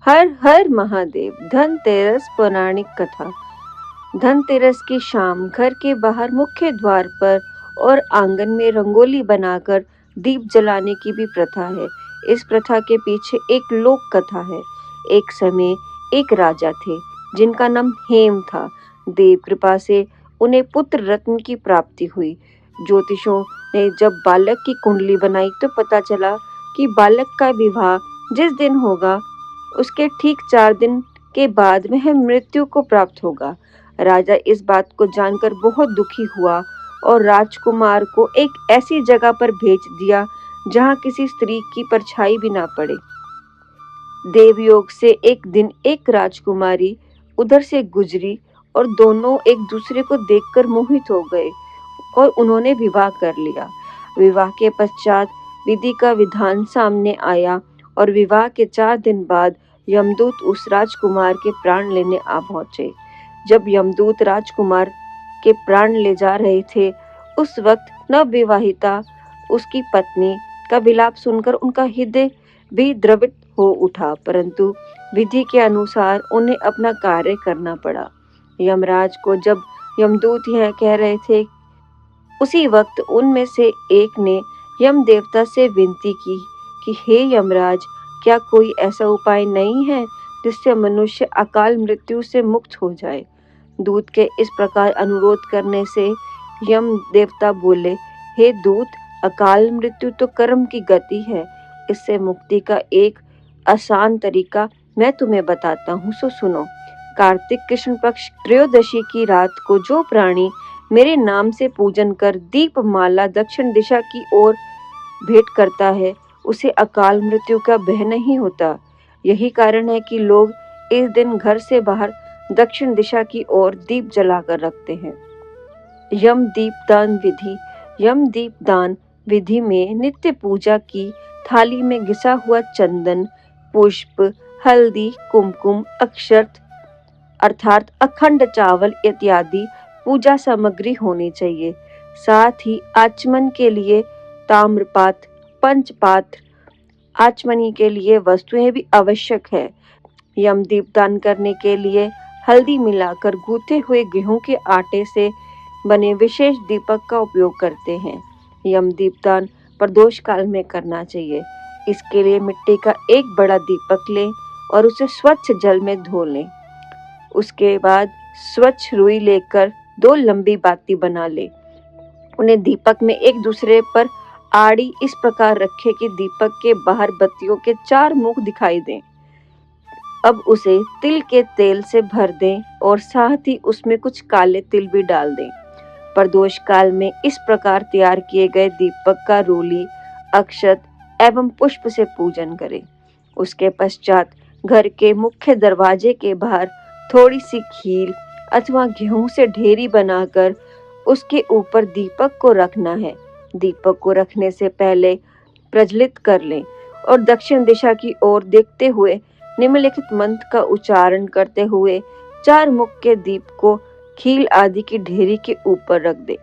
हर हर महादेव। धनतेरस पौराणिक कथा। धनतेरस की शाम घर के बाहर मुख्य द्वार पर और आंगन में रंगोली बनाकर दीप जलाने की भी प्रथा है। इस प्रथा के पीछे एक लोक कथा है। एक समय एक राजा थे जिनका नाम हेम था। देव कृपा से उन्हें पुत्र रत्न की प्राप्ति हुई। ज्योतिषों ने जब बालक की कुंडली बनाई तो पता चला कि बालक का विवाह जिस दिन होगा उसके ठीक 4 दिन के बाद वह मृत्यु को प्राप्त होगा। राजा इस बात को जानकर बहुत दुखी हुआ और राजकुमार को एक ऐसी जगह पर भेज दिया जहां किसी स्त्री की परछाई भी ना पड़े। देवयोग से एक दिन एक राजकुमारी उधर से गुजरी और दोनों एक दूसरे को देखकर मोहित हो गए और उन्होंने विवाह कर लिया। विवाह के पश्चात विधि का विधान सामने आया और विवाह के 4 दिन बाद यमदूत उस राजकुमार के प्राण लेने आ पहुंचे। जब यमदूत राजकुमार के प्राण ले जा रहे थे उस वक्त नवविवाहिता उसकी पत्नी का विलाप सुनकर उनका हृदय भी द्रवित हो उठा, परंतु विधि के अनुसार उन्हें अपना कार्य करना पड़ा। यमराज को जब यमदूत यह कह रहे थे उसी वक्त उनमें से एक ने यम देवता से विनती की कि हे यमराज, क्या कोई ऐसा उपाय नहीं है जिससे मनुष्य अकाल मृत्यु से मुक्त हो जाए। दूत के इस प्रकार अनुरोध करने से यम देवता बोले, हे दूत, अकाल मृत्यु तो कर्म की गति है। इससे मुक्ति का एक आसान तरीका मैं तुम्हें बताता हूँ, सो सुनो। कार्तिक कृष्ण पक्ष त्रयोदशी की रात को जो प्राणी मेरे नाम से पूजन कर दीप माला दक्षिण दिशा की ओर भेंट करता है उसे अकाल मृत्यु का भय नहीं होता। यही कारण है कि लोग इस दिन घर से बाहर दक्षिण दिशा की ओर दीप जलाकर रखते हैं। यम दीपदान विधि। यम दीपदान विधि में नित्य पूजा की थाली में घिसा हुआ चंदन, पुष्प, हल्दी, कुमकुम, अक्षत अर्थात अखंड चावल इत्यादि पूजा सामग्री होनी चाहिए। साथ ही आचमन के लिए ताम्रपात्र, पंचपात्र, आचमनी के लिए वस्तुएं भी आवश्यक है। यम दीपदान करने के लिए हल्दी मिलाकर गूथे हुए गेहूं के आटे से बने विशेष दीपक का उपयोग करते हैं। यम दीपदान प्रदोष काल में करना चाहिए। इसके लिए मिट्टी का एक बड़ा दीपक लें और उसे स्वच्छ जल में धो लें। उसके बाद स्वच्छ रुई लेकर 2 लंबी बाती बना ले। उन्हें दीपक में एक दूसरे पर आड़ी इस प्रकार रखें कि दीपक के बाहर बत्तियों के 4 मुख दिखाई दें। अब उसे तिल के तेल से भर दें और साथ ही उसमें कुछ काले तिल भी डाल दें। प्रदोष काल में इस प्रकार तैयार किए गए दीपक का रोली, अक्षत एवं पुष्प से पूजन करें। उसके पश्चात घर के मुख्य दरवाजे के बाहर थोड़ी सी खील अथवा गेहूं से ढेरी बनाकर उसके ऊपर दीपक को रखना है। दीपक को रखने से पहले प्रज्वलित कर लें और दक्षिण दिशा की ओर देखते हुए निम्नलिखित मंत्र का उच्चारण करते हुए 4 मुख के दीप को खील आदि की ढेरी के ऊपर रख दें।